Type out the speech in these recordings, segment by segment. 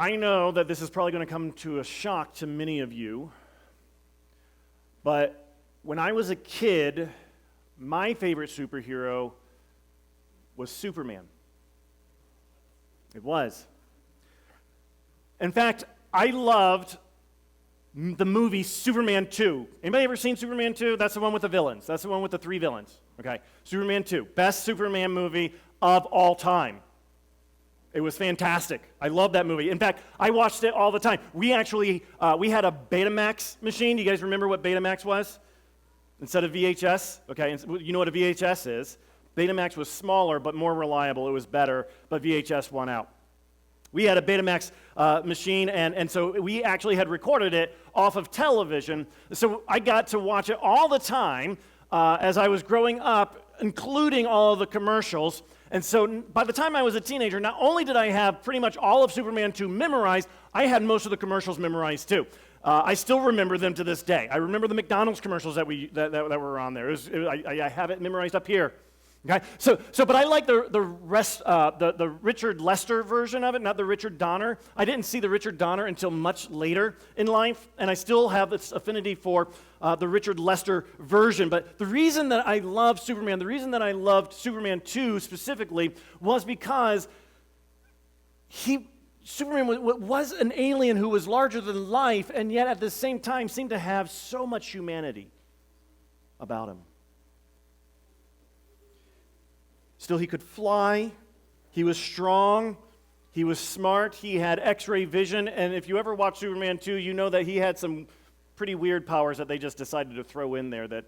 I know that this is probably going to come to a shock to many of you, but when I was a kid, my favorite superhero was Superman. It was. In fact, I loved the movie Superman 2. Anybody ever seen Superman 2? That's the one with the villains. That's the one with the 3 villains. Okay, Superman 2, best Superman movie of all time. It was fantastic. I love that movie. In fact, I watched it all the time. We actually, we had a Betamax machine. You guys remember what Betamax was? Instead of VHS? Okay, you know what a VHS is. Betamax was smaller but more reliable. It was better, but VHS won out. We had a Betamax machine, and so we actually had recorded it off of television. So I got to watch it all the time as I was growing up, including all of the commercials. And so by the time I was a teenager, not only did I have pretty much all of Superman 2 memorized, I had most of the commercials memorized too. I still remember them to this day. I remember the McDonald's commercials that were on there. I have it memorized up here. Okay, but I like the Richard Lester version of it, not the Richard Donner. I didn't see the Richard Donner until much later in life, and I still have this affinity for the Richard Lester version. But the reason that I love Superman, the reason that I loved Superman 2 specifically, was because Superman was an alien who was larger than life, and yet at the same time seemed to have so much humanity about him. Still, he could fly, he was strong, he was smart, he had X-ray vision, and if you ever watch Superman 2, you know that he had some pretty weird powers that they just decided to throw in there that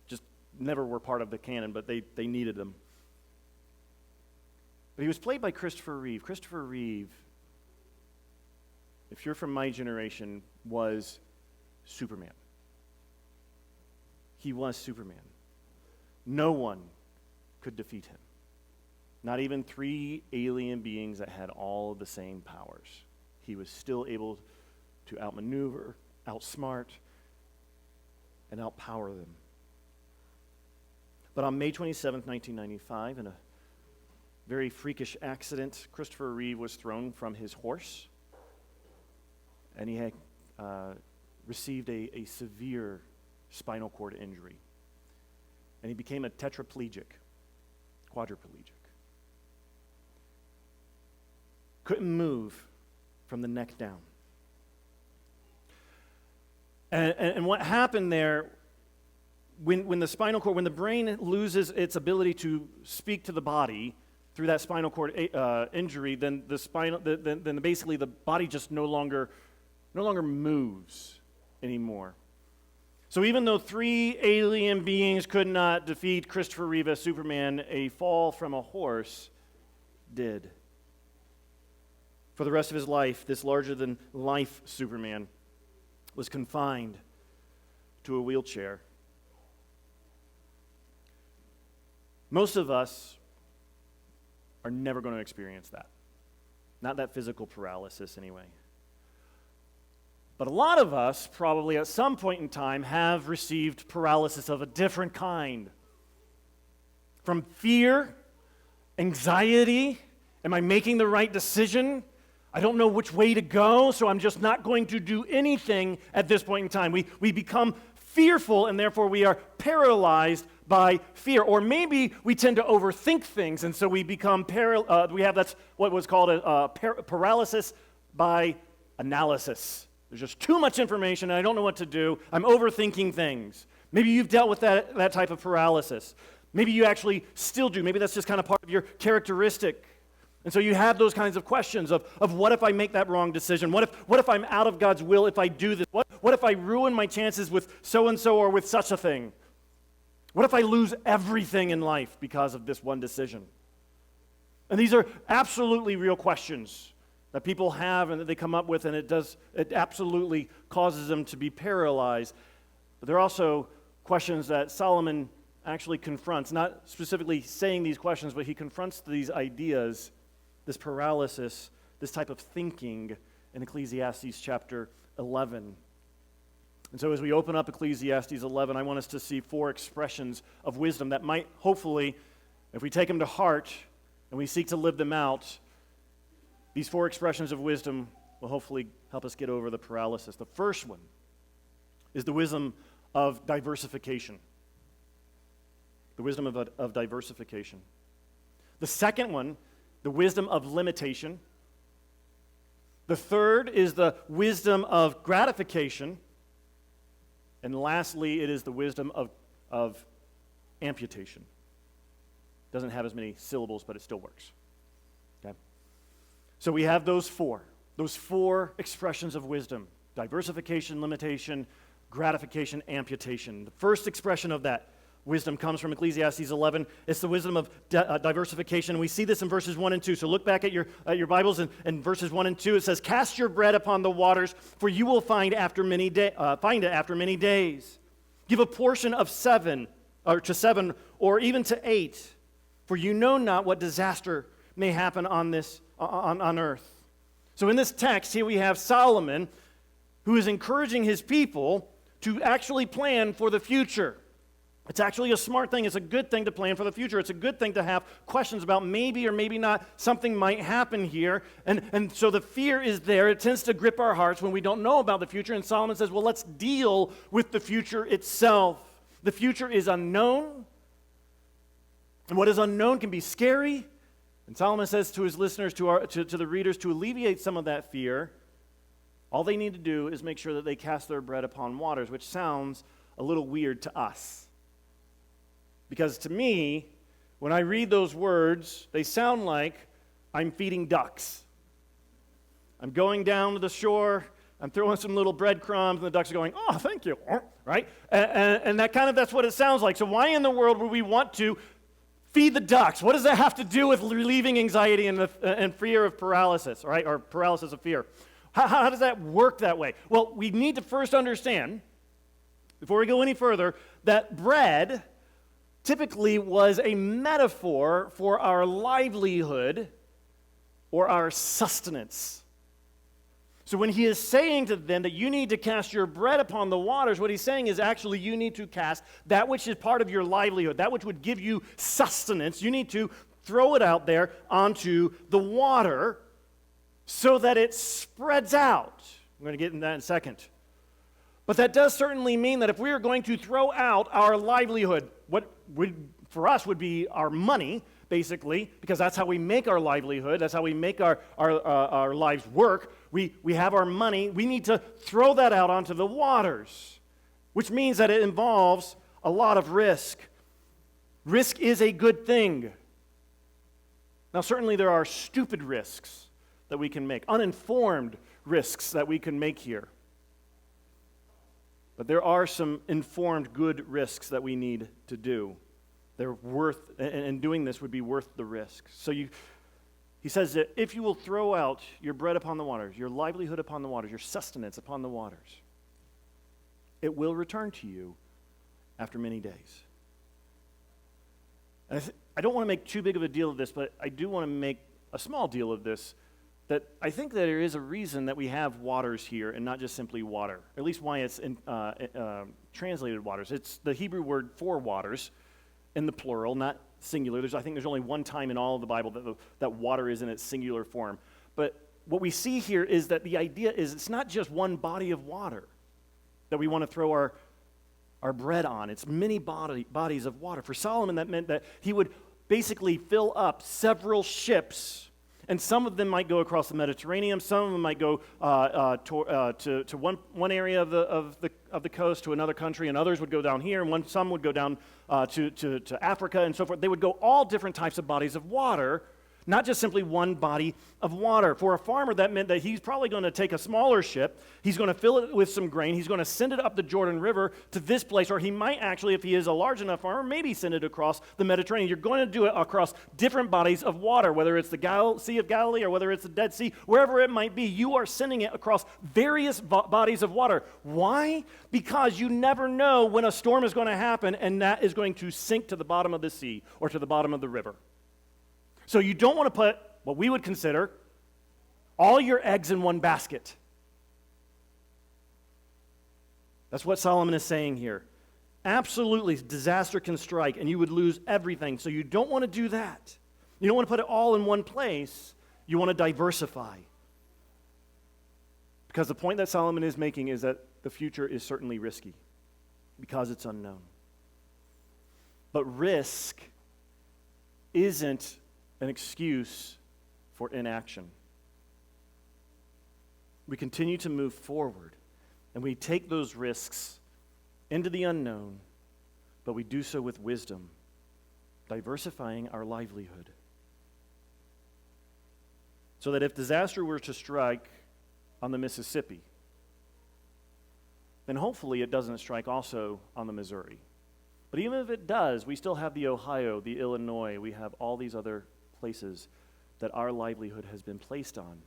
just never were part of the canon, but they needed them. But he was played by Christopher Reeve. Christopher Reeve, if you're from my generation, was Superman. He was Superman. No one could defeat him. Not even 3 alien beings that had all of the same powers. He was still able to outmaneuver, outsmart, and outpower them. But on May 27th, 1995, in a very freakish accident, Christopher Reeve was thrown from his horse, and he had received a severe spinal cord injury. And he became a quadriplegic. Couldn't move from the neck down. And what happened there, when the spinal cord, when the brain loses its ability to speak to the body through that spinal cord injury, then basically the body just no longer moves anymore. So even though 3 alien beings could not defeat Christopher Reeve as Superman, a fall from a horse did. For the rest of his life, this larger-than-life Superman was confined to a wheelchair. Most of us are never going to experience that. Not that physical paralysis, anyway. But a lot of us probably at some point in time have received paralysis of a different kind. From fear, anxiety, am I making the right decision? I don't know which way to go, so I'm just not going to do anything at this point in time. We become fearful, and therefore we are paralyzed by fear. Or maybe we tend to overthink things, and so we become that's what was called a paralysis by analysis. There's just too much information, and I don't know what to do. I'm overthinking things. Maybe you've dealt with that type of paralysis. Maybe you actually still do. Maybe that's just kind of part of your characteristic. And so you have those kinds of questions of what if I make that wrong decision? What if I'm out of God's will if I do this? What if I ruin my chances with so-and-so or with such a thing? What if I lose everything in life because of this one decision? And these are absolutely real questions that people have and that they come up with, and it absolutely causes them to be paralyzed. But there are also questions that Solomon actually confronts, not specifically saying these questions, but he confronts these ideas, this paralysis, this type of thinking in Ecclesiastes chapter 11. And so as we open up Ecclesiastes 11, I want us to see 4 expressions of wisdom that might hopefully, if we take them to heart and we seek to live them out, These 4 expressions of wisdom will hopefully help us get over the paralysis. The first one is the wisdom of diversification. The wisdom of diversification. The second one, the wisdom of limitation. The third is the wisdom of gratification. And lastly, it is the wisdom of amputation. Doesn't have as many syllables, but it still works. Okay? So we have those four expressions of wisdom: diversification, limitation, gratification, amputation. The first expression of that wisdom comes from Ecclesiastes 11. It's the wisdom of diversification. We see this in verses 1 and 2. So look back at your Bibles, and verses 1 and 2. It says, "Cast your bread upon the waters, for you will find it after many days. Give a portion of 7, or even to 8, for you know not what disaster may happen on earth." So in this text here we have Solomon, who is encouraging his people to actually plan for the future. It's actually a smart thing. It's a good thing to plan for the future. It's a good thing to have questions about maybe or maybe not something might happen here. And so the fear is there. It tends to grip our hearts when we don't know about the future. And Solomon says, well, let's deal with the future itself. The future is unknown. And what is unknown can be scary. And Solomon says to his listeners, to the readers, to alleviate some of that fear, all they need to do is make sure that they cast their bread upon waters, which sounds a little weird to us. Because to me, when I read those words, they sound like I'm feeding ducks. I'm going down to the shore, I'm throwing some little breadcrumbs, and the ducks are going, "Oh, thank you," right? And that's what it sounds like. So why in the world would we want to feed the ducks? What does that have to do with relieving anxiety and fear of paralysis, right? Or paralysis of fear? How does that work that way? Well, we need to first understand, before we go any further, that bread typically was a metaphor for our livelihood or our sustenance. So when he is saying to them that you need to cast your bread upon the waters, what he's saying is actually you need to cast that which is part of your livelihood, that which would give you sustenance. You need to throw it out there onto the water so that it spreads out. I'm going to get into that in a second. But that does certainly mean that if we are going to throw out our livelihood, what for us would be our money, basically, because that's how we make our livelihood, that's how we make our lives work. We have our money. We need to throw that out onto the waters, which means that it involves a lot of risk. Risk is a good thing. Now, certainly there are stupid risks that we can make, uninformed risks that we can make here. But there are some informed good risks that we need to do. They're worth, and doing this would be worth the risk. So he says that if you will throw out your bread upon the waters, your livelihood upon the waters, your sustenance upon the waters, it will return to you after many days. And I don't want to make too big of a deal of this, but I do want to make a small deal of this, that I think that there is a reason that we have waters here and not just simply water, at least why it's translated waters. It's the Hebrew word for waters in the plural, not singular. I think there's only one time in all of the Bible that water is in its singular form. But what we see here is that the idea is it's not just one body of water that we want to throw our bread on. It's many bodies of water. For Solomon, that meant that he would basically fill up several ships. And some of them might go across the Mediterranean. Some of them might go to one area of the coast, to another country, and others would go down here. And some would go down to Africa and so forth. They would go all different types of bodies of water, not just simply one body of water. For a farmer, that meant that he's probably going to take a smaller ship. He's going to fill it with some grain. He's going to send it up the Jordan River to this place, or he might actually, if he is a large enough farmer, maybe send it across the Mediterranean. You're going to do it across different bodies of water, whether it's the Sea of Galilee or whether it's the Dead Sea, wherever it might be. You are sending it across various bodies of water. Why? Because you never know when a storm is going to happen, and that is going to sink to the bottom of the sea or to the bottom of the river. So you don't want to put what we would consider all your eggs in one basket. That's what Solomon is saying here. Absolutely, disaster can strike and you would lose everything. So you don't want to do that. You don't want to put it all in one place You want to diversify. Because the point that Solomon is making is that the future is certainly risky because it's unknown. But risk isn't an excuse for inaction. We continue to move forward, and we take those risks into the unknown, but we do so with wisdom, diversifying our livelihood. So that if disaster were to strike on the Mississippi, then hopefully it doesn't strike also on the Missouri. But even if it does, we still have the Ohio, the Illinois, we have all these other places that our livelihood has been placed on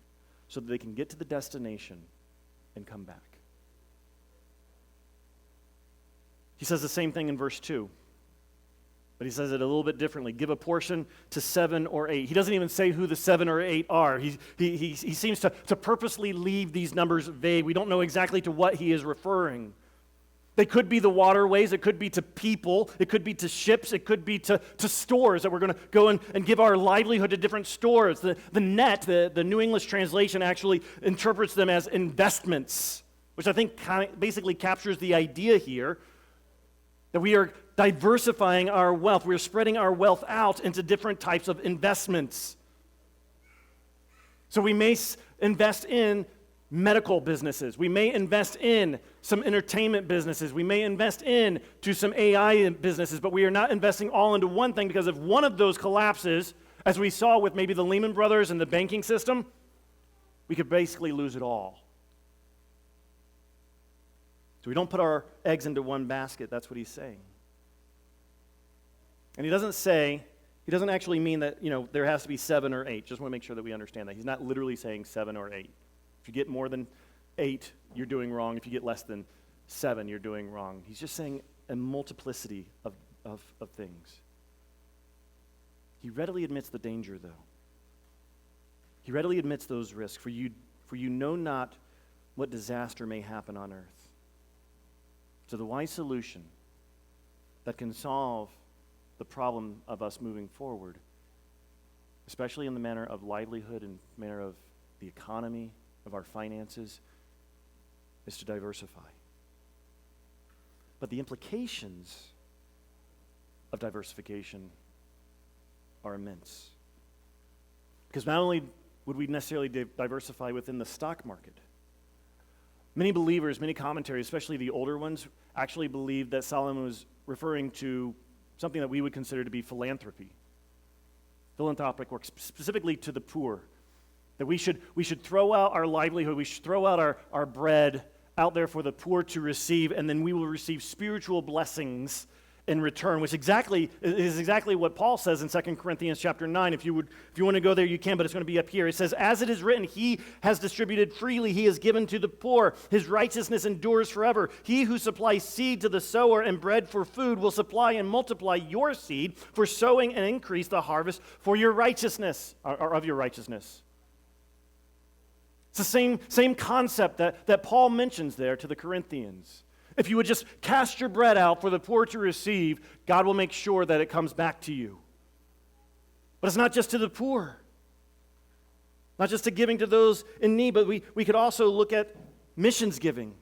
so that they can get to the destination and come back. He says the same thing in verse 2, but he says it a little bit differently. Give a portion to 7 or 8. He doesn't even say who the 7 or 8 are. He seems to purposely leave these numbers vague. We don't know exactly to what he is referring. They could be the waterways, it could be to people, it could be to ships, it could be to stores that we're going to go and give our livelihood to different stores. The the New English translation actually interprets them as investments, which I think basically captures the idea here that we are diversifying our wealth. We are spreading our wealth out into different types of investments. So we may invest in medical businesses. We may invest in some entertainment businesses. We may invest in to some AI businesses, but we are not investing all into one thing, because if one of those collapses, as we saw with maybe the Lehman Brothers and the banking system, we could basically lose it all. So we don't put our eggs into one basket. That's what he's saying. And he doesn't actually mean that, there has to be 7 or 8. Just want to make sure that we understand that. He's not literally saying 7 or 8. If you get more than 8, you're doing wrong. If you get less than 7, you're doing wrong. He's just saying a multiplicity of things. He readily admits the danger, though. He readily admits those risks. For you know not what disaster may happen on earth. So the wise solution that can solve the problem of us moving forward, especially in the manner of livelihood and manner of the economy, of our finances, is to diversify. But the implications of diversification are immense. Because not only would we necessarily diversify within the stock market, many believers, many commentaries, especially the older ones, actually believe that Solomon was referring to something that we would consider to be philanthropy. Philanthropic work, specifically to the poor. That we should throw out our livelihood, we should throw out our bread out there for the poor to receive, and then we will receive spiritual blessings in return, which is exactly what Paul says in 2 Corinthians chapter 9. If you want to go there, you can, but it's going to be up here. It says, as it is written, he has distributed freely, he has given to the poor. His righteousness endures forever. He who supplies seed to the sower and bread for food will supply and multiply your seed for sowing and increase the harvest for your righteousness, or of your righteousness. It's the same concept that Paul mentions there to the Corinthians. If you would just cast your bread out for the poor to receive, God will make sure that it comes back to you. But it's not just to the poor, not just to giving to those in need, but we could also look at missions giving.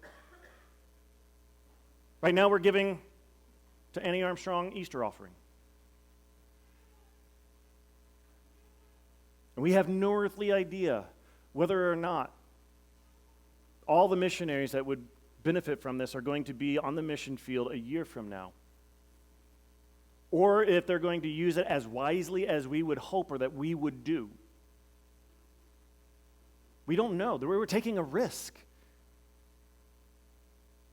Right now we're giving to Annie Armstrong Easter offering. And we have no earthly idea whether or not all the missionaries that would benefit from this are going to be on the mission field a year from now, or if they're going to use it as wisely as we would hope or that we would do. We don't know. We're taking a risk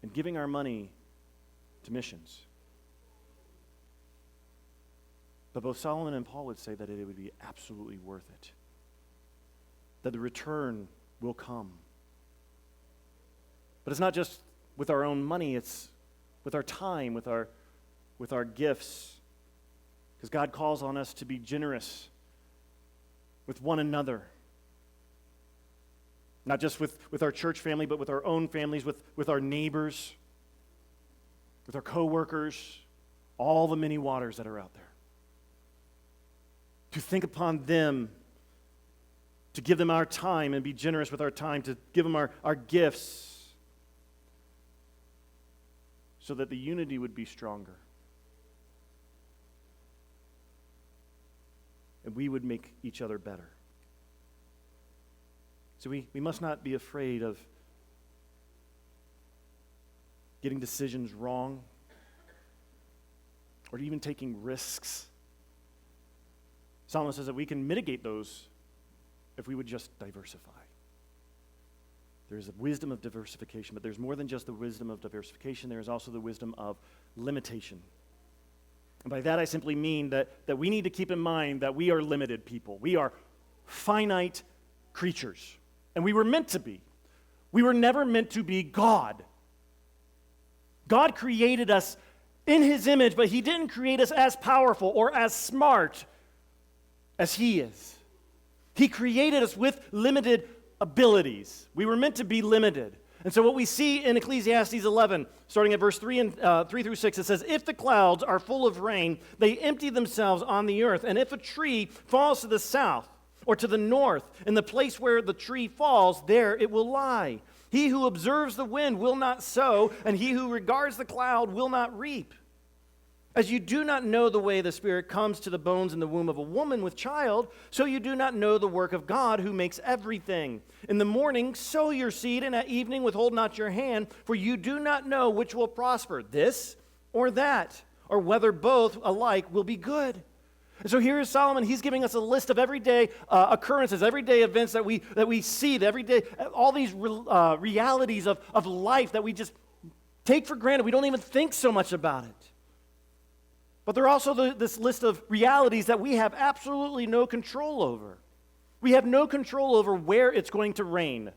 in giving our money to missions. But both Solomon and Paul would say that it would be absolutely worth it, that the return will come. But it's not just with our own money, it's with our time, with our gifts. Because God calls on us to be generous with one another. Not just with our church family, but with our own families, with our neighbors, with our coworkers, all the many waters that are out there. To think upon them to give them our time and be generous with our time, to give them our gifts, so that the unity would be stronger. And we would make each other better. So we must not be afraid of getting decisions wrong or even taking risks. Solomon says that we can mitigate those if we would just diversify. There's a wisdom of diversification, but there's more than just the wisdom of diversification. There is also the wisdom of limitation. And by that I simply mean that we need to keep in mind that we are limited people. We are finite creatures, and we were meant to be. We were never meant to be God. God created us in His image, but He didn't create us as powerful or as smart as He is. He created us with limited abilities. We were meant to be limited. And so what we see in Ecclesiastes 11, starting at verse 3 through 6, it says, "If the clouds are full of rain, they empty themselves on the earth. And if a tree falls to the south or to the north, in the place where the tree falls, there it will lie. He who observes the wind will not sow, and he who regards the cloud will not reap. As you do not know the way the Spirit comes to the bones in the womb of a woman with child, so you do not know the work of God who makes everything. In the morning sow your seed, and at evening withhold not your hand, for you do not know which will prosper, this or that, or whether both alike will be good." And so here is Solomon. He's giving us a list of everyday occurrences, everyday events that we see, everyday, all these realities of life that we just take for granted. We don't even think so much about it. But there are also this list of realities that we have absolutely no control over. We have no control over where it's going to rain.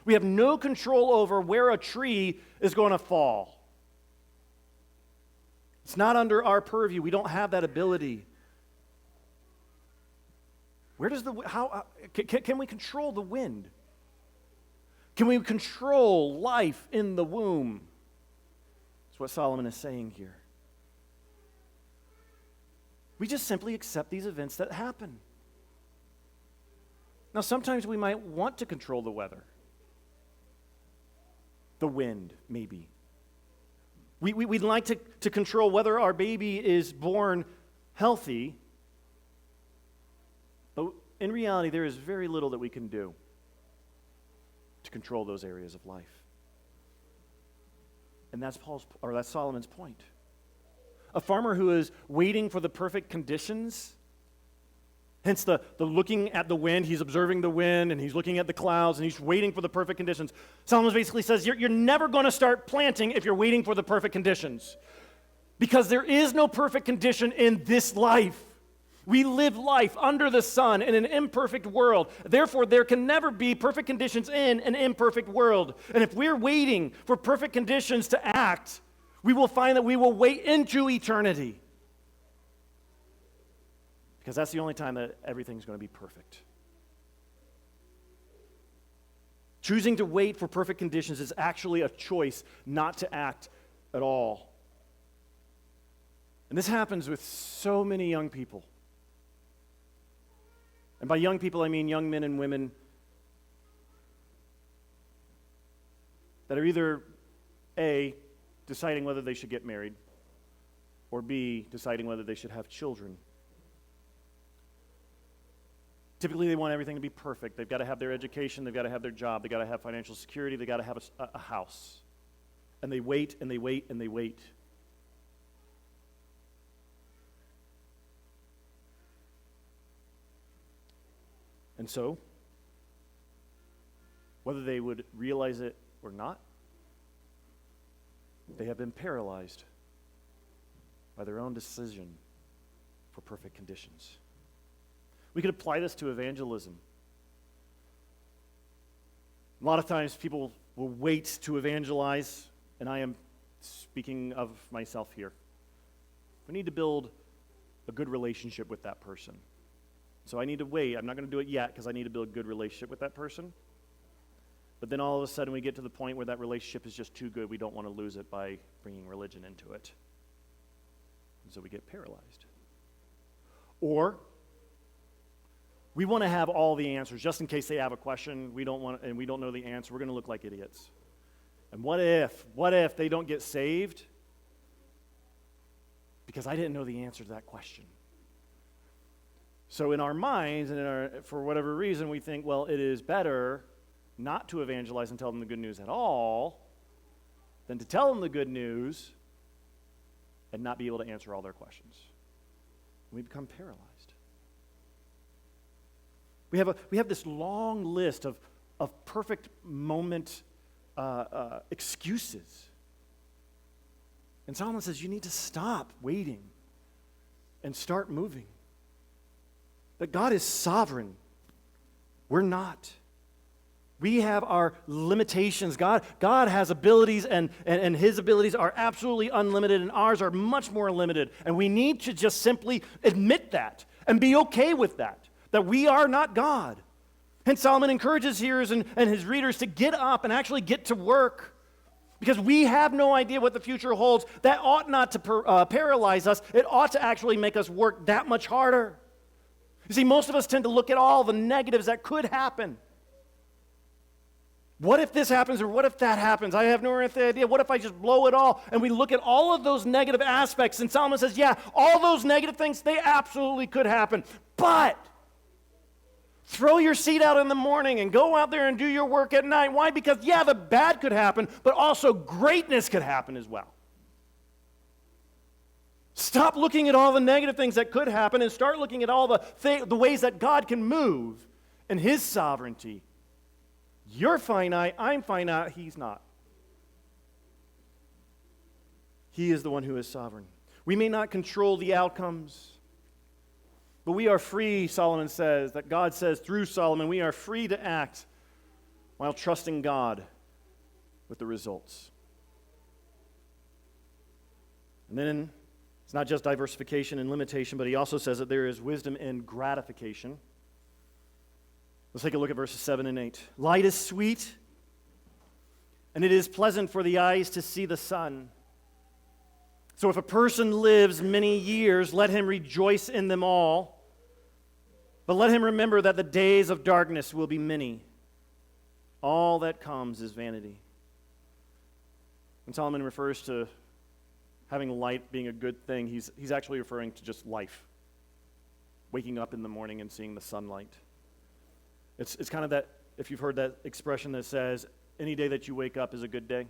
We have no control over where a tree is going to fall. It's not under our purview. We don't have that ability. Can we control the wind? Can we control life in the womb? That's what Solomon is saying here. We just simply accept these events that happen. Now, sometimes we might want to control the weather, the wind, maybe. We'd like to control whether our baby is born healthy, but in reality, there is very little that we can do to control those areas of life. And that's Solomon's point. A farmer who is waiting for the perfect conditions, hence the looking at the wind, he's observing the wind, and he's looking at the clouds, and he's waiting for the perfect conditions. Solomon basically says, you're never going to start planting if you're waiting for the perfect conditions. Because there is no perfect condition in this life. We live life under the sun in an imperfect world. Therefore, there can never be perfect conditions in an imperfect world. And if we're waiting for perfect conditions to act, we will find that we will wait into eternity. Because that's the only time that everything's going to be perfect. Choosing to wait for perfect conditions is actually a choice not to act at all. And this happens with so many young people. And by young people, I mean young men and women that are either A, deciding whether they should get married, or B, deciding whether they should have children. Typically, they want everything to be perfect. They've got to have their education, they've got to have their job, they've got to have financial security, they've got to have a house. And they wait, and they wait, and they wait. And so, whether they would realize it or not, they have been paralyzed by their own decision for perfect conditions. We could apply this to evangelism. A lot of times people will wait to evangelize, and I am speaking of myself here. We need to build a good relationship with that person. So I need to wait. I'm not going to do it yet because I need to build a good relationship with that person. But then all of a sudden we get to the point where that relationship is just too good. We don't want to lose it by bringing religion into it. And so we get paralyzed. Or We want to have all the answers, just in case they have a question, we don't know the answer. We're going to look like idiots. And what if they don't get saved? Because I didn't know the answer to that question. So in our minds, and for whatever reason, we think, well, it is better not to evangelize and tell them the good news at all than to tell them the good news and not be able to answer all their questions. We become paralyzed. We have this long list of perfect moment excuses. And Solomon says you need to stop waiting and start moving. That God is sovereign. We're not. We have our limitations. God has abilities, and his abilities are absolutely unlimited, and ours are much more limited. And we need to just simply admit that and be okay with that we are not God. And Solomon encourages hearers and his readers to get up and actually get to work, because we have no idea what the future holds. That ought not to paralyze us. It ought to actually make us work that much harder. You see, most of us tend to look at all the negatives that could happen. What if this happens, or what if that happens? I have no idea. What if I just blow it all? And we look at all of those negative aspects, and Solomon says, yeah, all those negative things, they absolutely could happen. But throw your seat out in the morning and go out there and do your work at night. Why? Because, yeah, the bad could happen, but also greatness could happen as well. Stop looking at all the negative things that could happen and start looking at all the ways that God can move in his sovereignty. You're finite, I'm finite, he's not. He is the one who is sovereign. We may not control the outcomes, but we are free, Solomon says, that God says through Solomon, we are free to act while trusting God with the results. And then it's not just diversification and limitation, but he also says that there is wisdom in gratification. Let's take a look at verses 7 and 8. Light is sweet, and it is pleasant for the eyes to see the sun. So if a person lives many years, let him rejoice in them all. But let him remember that the days of darkness will be many. All that comes is vanity. When Solomon refers to having light being a good thing, he's actually referring to just life. Waking up in the morning and seeing the sunlight. It's kind of that, if you've heard that expression that says, any day that you wake up is a good day.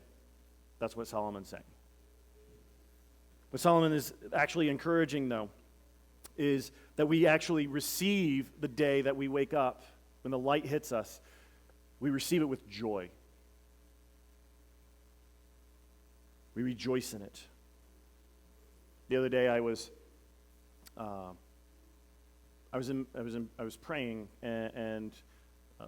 That's what Solomon's saying. What Solomon is actually encouraging, though, is that we actually receive the day that we wake up. When the light hits us, we receive it with joy. We rejoice in it. The other day I was praying, and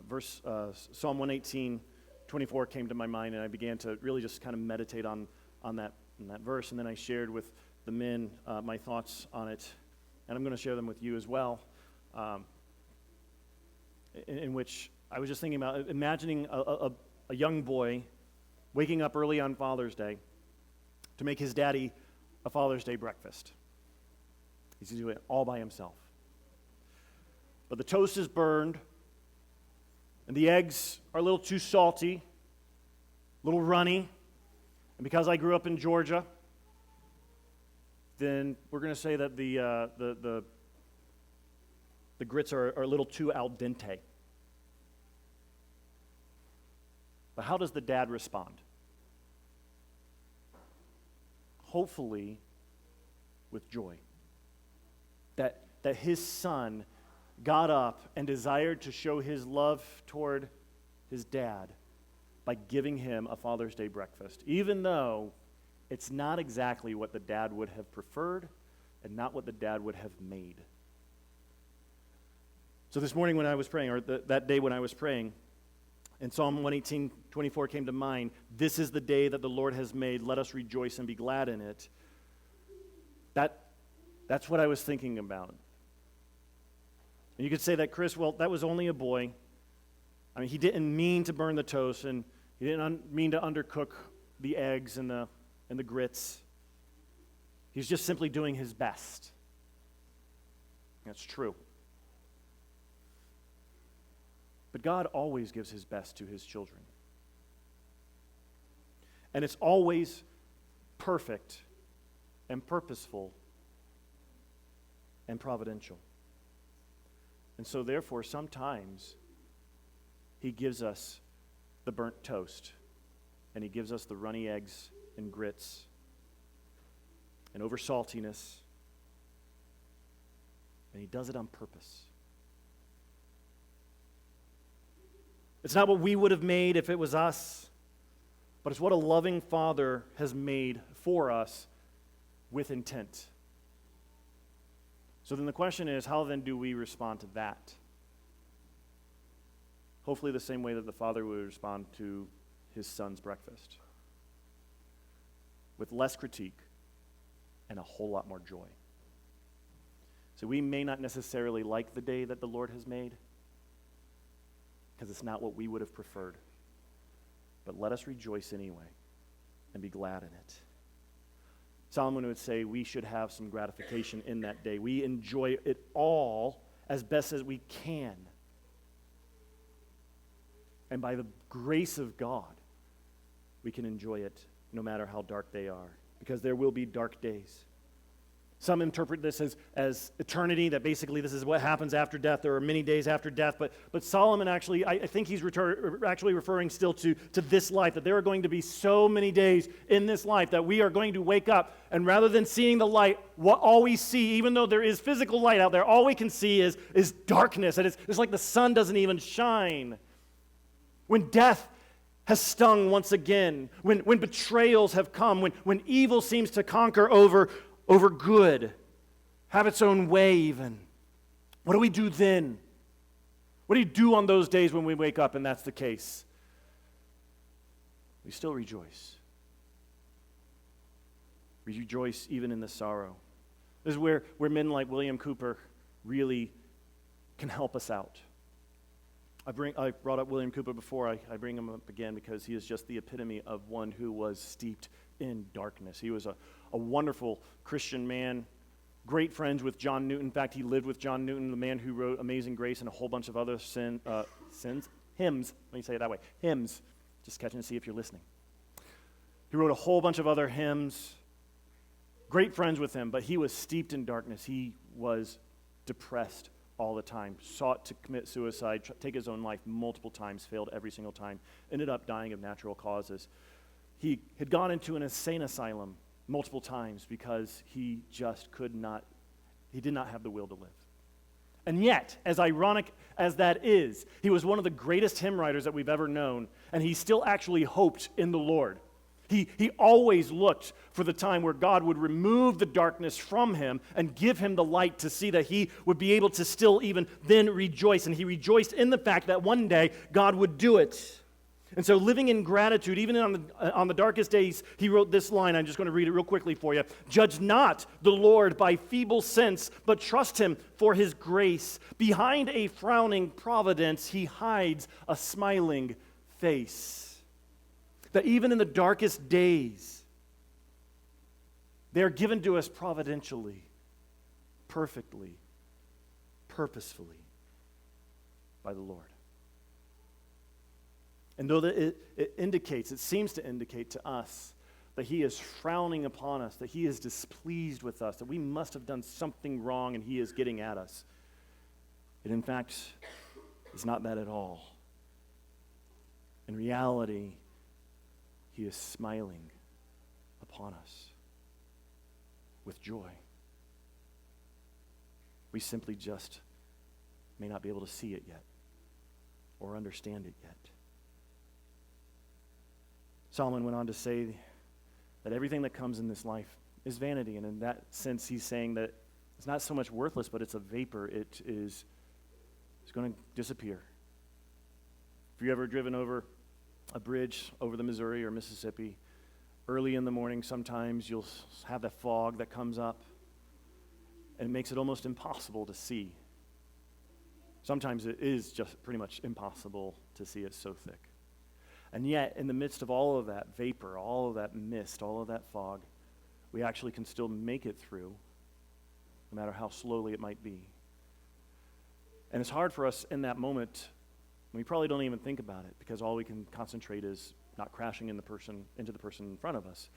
Psalm 118:24 came to my mind, and I began to really just kind of meditate on that verse, and then I shared with the men my thoughts on it, and I'm going to share them with you as well, in which I was just thinking about imagining a young boy waking up early on Father's Day to make his daddy a Father's Day breakfast. He's doing it all by himself. But the toast is burned, and the eggs are a little too salty, a little runny, and because I grew up in Georgia, then we're going to say that the grits are a little too al dente. But how does the dad respond? Hopefully with joy. That his son got up and desired to show his love toward his dad by giving him a Father's Day breakfast, even though it's not exactly what the dad would have preferred and not what the dad would have made. So this morning when I was praying, or that day when I was praying, and Psalm 118:24 came to mind, this is the day that the Lord has made, let us rejoice and be glad in it. That's what I was thinking about. And you could say that, Chris, well, that was only a boy. I mean, he didn't mean to burn the toast, and he didn't mean to undercook the eggs and the grits. He's just simply doing his best. That's true. But God always gives his best to his children. And it's always perfect and purposeful and providential. And so therefore, sometimes he gives us the burnt toast, and he gives us the runny eggs and grits and over saltiness, and he does it on purpose. It's not what we would have made if it was us, but it's what a loving Father has made for us with intent. So then the question is, how then do we respond to that? Hopefully the same way that the Father would respond to his Son's breakfast, with less critique and a whole lot more joy. So we may not necessarily like the day that the Lord has made, because it's not what we would have preferred. But let us rejoice anyway and be glad in it. Solomon would say we should have some gratification in that day. We enjoy it all as best as we can. And by the grace of God, we can enjoy it no matter how dark they are, because there will be dark days. Some interpret this as eternity, that basically this is what happens after death. There are many days after death, but Solomon actually, I think he's actually referring still to this life, that there are going to be so many days in this life that we are going to wake up, and rather than seeing the light, all we see, even though there is physical light out there, all we can see is darkness, and it's like the sun doesn't even shine. When death has stung once again, when betrayals have come, when evil seems to conquer over good, have its own way even. What do we do then? What do you do on those days when we wake up and that's the case? We still rejoice. We rejoice even in the sorrow. This is where men like William Cooper really can help us out. I brought up William Cooper before. I bring him up again because he is just the epitome of one who was steeped in darkness. He was a wonderful Christian man, great friends with John Newton. In fact, he lived with John Newton, the man who wrote Amazing Grace and a whole bunch of other hymns. Let me say it that way. Hymns. Just catching to see if you're listening. He wrote a whole bunch of other hymns. Great friends with him, but he was steeped in darkness. He was depressed all the time, sought to commit suicide, take his own life multiple times, failed every single time, ended up dying of natural causes. He had gone into an insane asylum multiple times because he just did not have the will to live. And yet, as ironic as that is, he was one of the greatest hymn writers that we've ever known, and he still actually hoped in the Lord. He always looked for the time where God would remove the darkness from him and give him the light to see that he would be able to still even then rejoice. And he rejoiced in the fact that one day God would do it. And so living in gratitude, even on the darkest days, he wrote this line. I'm just going to read it real quickly for you. Judge not the Lord by feeble sense, but trust him for his grace. Behind a frowning providence, he hides a smiling face. That even in the darkest days, they are given to us providentially, perfectly, purposefully by the Lord. And though it seems to indicate to us that he is frowning upon us, that he is displeased with us, that we must have done something wrong and he is getting at us, it in fact is not that at all. In reality, he is smiling upon us with joy. We simply just may not be able to see it yet or understand it yet. Solomon went on to say that everything that comes in this life is vanity, and in that sense he's saying that it's not so much worthless, but it's a vapor. It's going to disappear. If you've ever driven over a bridge over the Missouri or Mississippi, early in the morning sometimes you'll have that fog that comes up, and it makes it almost impossible to see. Sometimes it is just pretty much impossible to see, it's so thick. And yet, in the midst of all of that vapor, all of that mist, all of that fog, we actually can still make it through, no matter how slowly it might be. And it's hard for us in that moment We probably don't even think about it because all we can concentrate is not crashing into the person in front of us.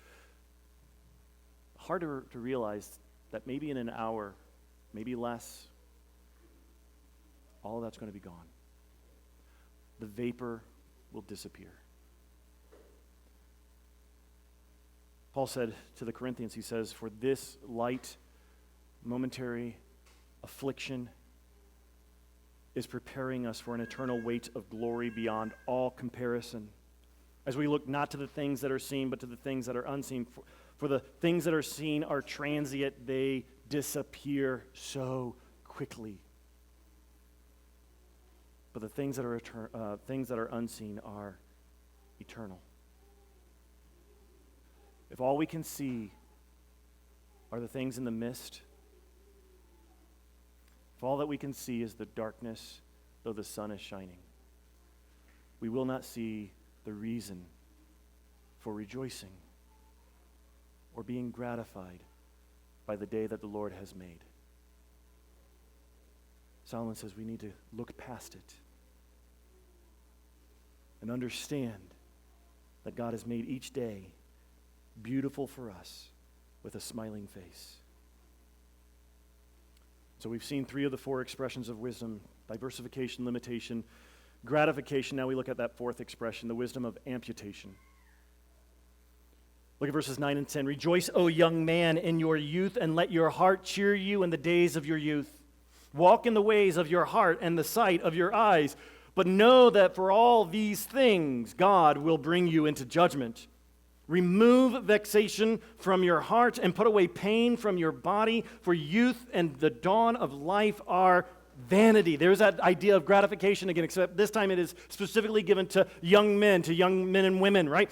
Harder to realize that maybe in an hour, maybe less, all of that's going to be gone. The vapor will disappear. Paul said to the Corinthians, he says, for this light, momentary affliction is preparing us for an eternal weight of glory beyond all comparison. As we look not to the things that are seen, but to the things that are unseen. For the things that are seen are transient, they disappear so quickly. But the things that are unseen are eternal. If all we can see are the things in the mist, if all that we can see is the darkness, though the sun is shining, we will not see the reason for rejoicing or being gratified by the day that the Lord has made. Solomon says we need to look past it and understand that God has made each day beautiful for us with a smiling face. So we've seen 3 of the 4 expressions of wisdom: diversification, limitation, gratification. Now we look at that 4th expression, the wisdom of amputation. Look at verses 9 and 10. Rejoice, O young man, in your youth, and let your heart cheer you in the days of your youth. Walk in the ways of your heart and the sight of your eyes, but know that for all these things God will bring you into judgment. Remove vexation from your heart and put away pain from your body, for youth and the dawn of life are vanity. There's that idea of gratification again, except this time it is specifically given to young men and women, right?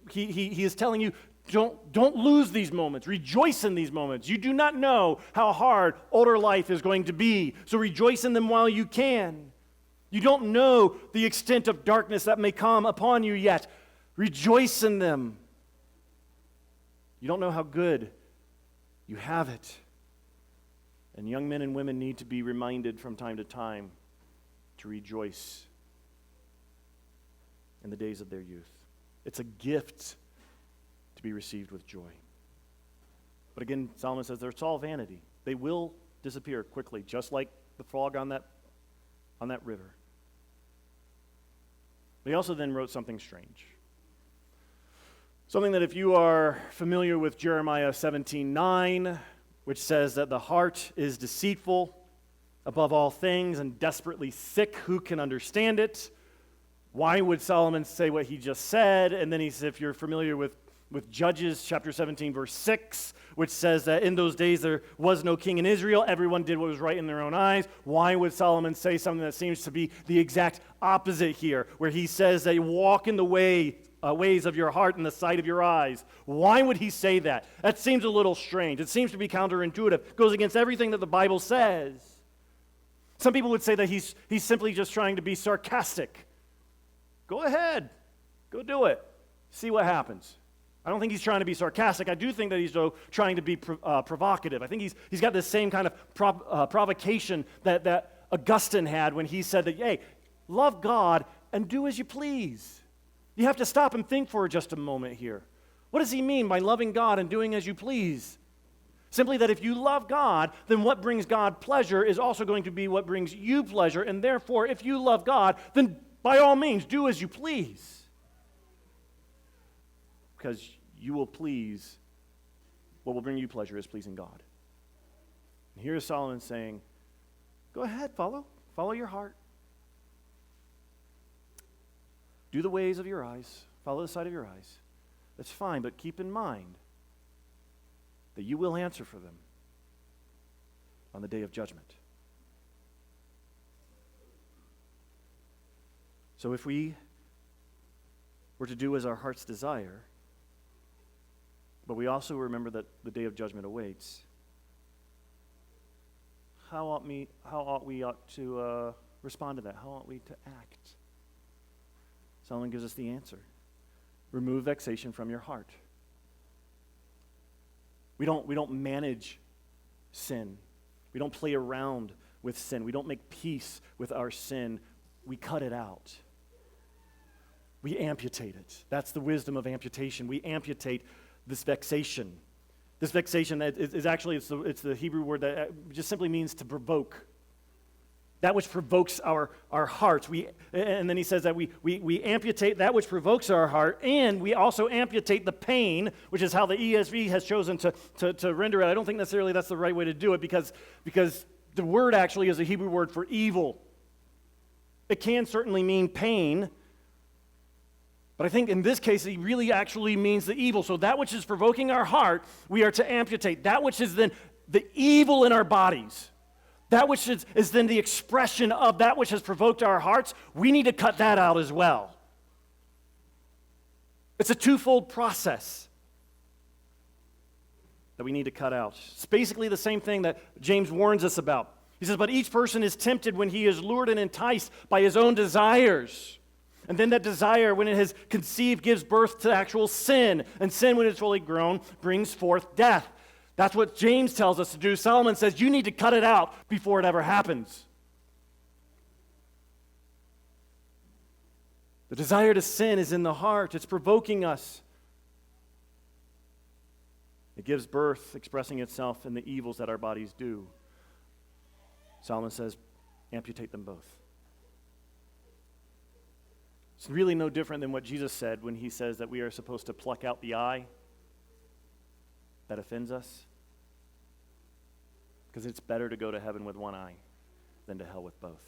He is telling you, don't lose these moments. Rejoice in these moments. You do not know how hard older life is going to be, so rejoice in them while you can. You don't know the extent of darkness that may come upon you yet. Rejoice in them. You don't know how good you have it. And young men and women need to be reminded from time to time to rejoice in the days of their youth. It's a gift to be received with joy. But again, Solomon says it's all vanity. They will disappear quickly, just like the frog on that river. But he also then wrote something strange. Something that if you are familiar with Jeremiah 17:9, which says that the heart is deceitful above all things and desperately sick, who can understand it? Why would Solomon say what he just said? And then he says, if you're familiar with Judges chapter 17, verse 6, which says that in those days there was no king in Israel, everyone did what was right in their own eyes. Why would Solomon say something that seems to be the exact opposite here, where he says that you walk in the ways of your heart and the sight of your eyes? Why would he say that? That seems a little strange. It seems to be counterintuitive. It goes against everything that the Bible says. Some people would say that he's simply just trying to be sarcastic. Go ahead. Go do it. See what happens. I don't think he's trying to be sarcastic. I do think that he's trying to be provocative. I think he's got this same kind of provocation that Augustine had when he said that, hey, love God and do as you please. You have to stop and think for just a moment here. What does he mean by loving God and doing as you please? Simply that if you love God, then what brings God pleasure is also going to be what brings you pleasure, and therefore, if you love God, then by all means, do as you please. Because you will please, what will bring you pleasure is pleasing God. And here is Solomon saying, go ahead, follow your heart. Do the ways of your eyes, follow the sight of your eyes. That's fine, but keep in mind that you will answer for them on the day of judgment. So if we were to do as our hearts desire, but we also remember that the day of judgment awaits, how ought we to respond to that? How ought we to act? Solomon gives us the answer. Remove vexation from your heart. We don't manage sin. We don't play around with sin. We don't make peace with our sin. we cut it out. We amputate it. That's the wisdom of amputation. We amputate this vexation. This vexation is actually, it's the Hebrew word that just simply means to provoke. That which provokes our hearts. And then he says that we amputate that which provokes our heart, and we also amputate the pain, which is how the ESV has chosen to render it. I don't think necessarily that's the right way to do it because the word actually is a Hebrew word for evil. It can certainly mean pain, but I think in this case, it really actually means the evil. So that which is provoking our heart, we are to amputate. That which is then the evil in our bodies, that which is then the expression of that which has provoked our hearts, we need to cut that out as well. It's a twofold process that we need to cut out. It's basically the same thing that James warns us about. He says, but each person is tempted when he is lured and enticed by his own desires. And then that desire, when it has conceived, gives birth to actual sin. And sin, when it's fully grown, brings forth death. That's what James tells us to do. Solomon says you need to cut it out before it ever happens. The desire to sin is in the heart. It's provoking us. It gives birth, expressing itself in the evils that our bodies do. Solomon says, amputate them both. It's really no different than what Jesus said when he says that we are supposed to pluck out the eye that offends us. Because it's better to go to heaven with one eye than to hell with both.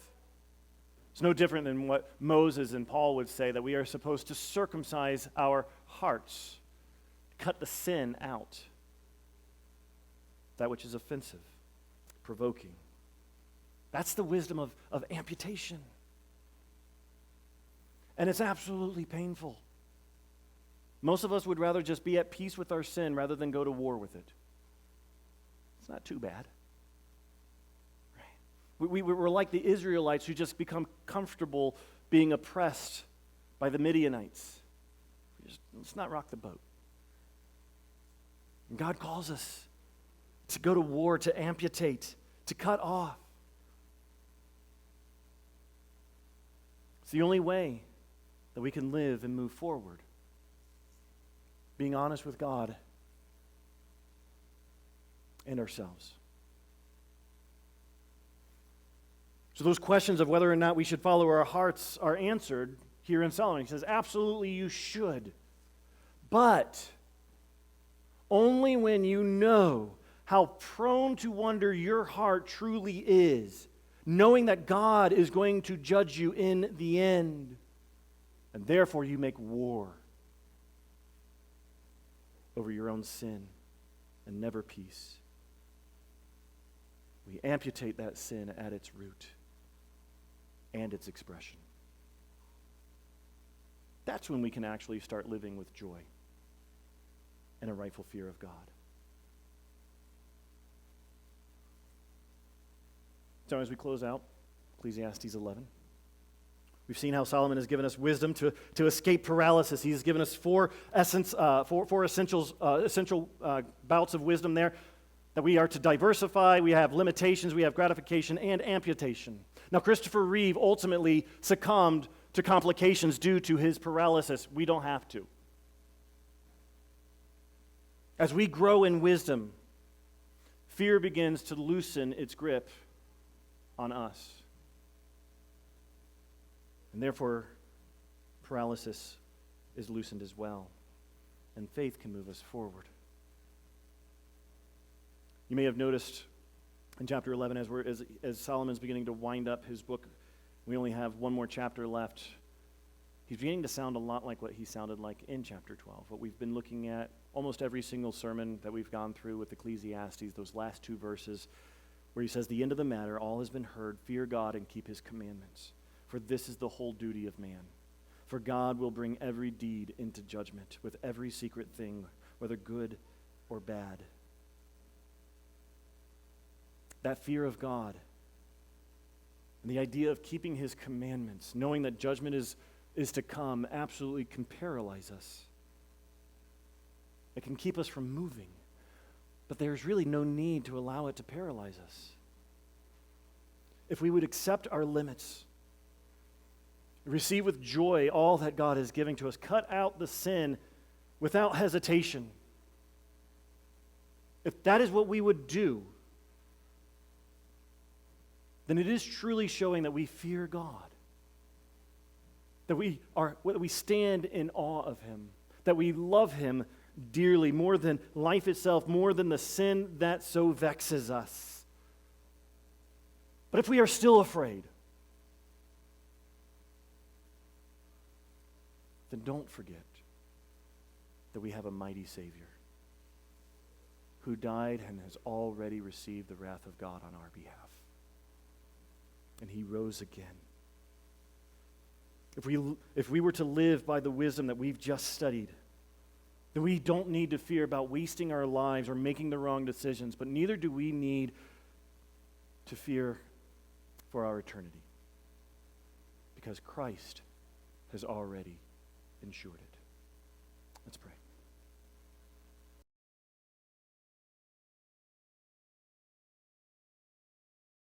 It's no different than what Moses and Paul would say, that we are supposed to circumcise our hearts, cut the sin out, that which is offensive, provoking. That's the wisdom of amputation. And it's absolutely painful. Most of us would rather just be at peace with our sin rather than go to war with it. It's not too bad. Right? We're like the Israelites who just become comfortable being oppressed by the Midianites. Let's not rock the boat. And God calls us to go to war, to amputate, to cut off. It's the only way that we can live and move forward. Being honest with God and ourselves. So those questions of whether or not we should follow our hearts are answered here in Solomon. He says, absolutely you should. But only when you know how prone to wonder your heart truly is, knowing that God is going to judge you in the end. And therefore you make war over your own sin and never peace. We amputate that sin at its root and its expression. That's when we can actually start living with joy and a rightful fear of God. So as we close out, Ecclesiastes 11. We've seen how Solomon has given us wisdom to escape paralysis. He's given us four essential bouts of wisdom there, that we are to diversify, we have limitations, we have gratification, and amputation. Now, Christopher Reeve ultimately succumbed to complications due to his paralysis. We don't have to. As we grow in wisdom, fear begins to loosen its grip on us. And therefore, paralysis is loosened as well. And faith can move us forward. You may have noticed in chapter 11, as Solomon's beginning to wind up his book, we only have one more chapter left. He's beginning to sound a lot like what he sounded like in chapter 12. What we've been looking at almost every single sermon that we've gone through with Ecclesiastes, those last two verses, where he says, the end of the matter, all has been heard, fear God and keep his commandments. For this is the whole duty of man. For God will bring every deed into judgment with every secret thing, whether good or bad. That fear of God and the idea of keeping his commandments, knowing that judgment is to come, absolutely can paralyze us. It can keep us from moving. But there's really no need to allow it to paralyze us. If we would accept our limits, Receive with joy all that God is giving to us. Cut out the sin without hesitation. If that is what we would do, then it is truly showing that we fear God, that we stand in awe of Him, that we love Him dearly, more than life itself, more than the sin that so vexes us. But if we are still afraid, then don't forget that we have a mighty Savior who died and has already received the wrath of God on our behalf. And He rose again. If we were to live by the wisdom that we've just studied, then we don't need to fear about wasting our lives or making the wrong decisions, but neither do we need to fear for our eternity, because Christ has already ensured it. Let's pray.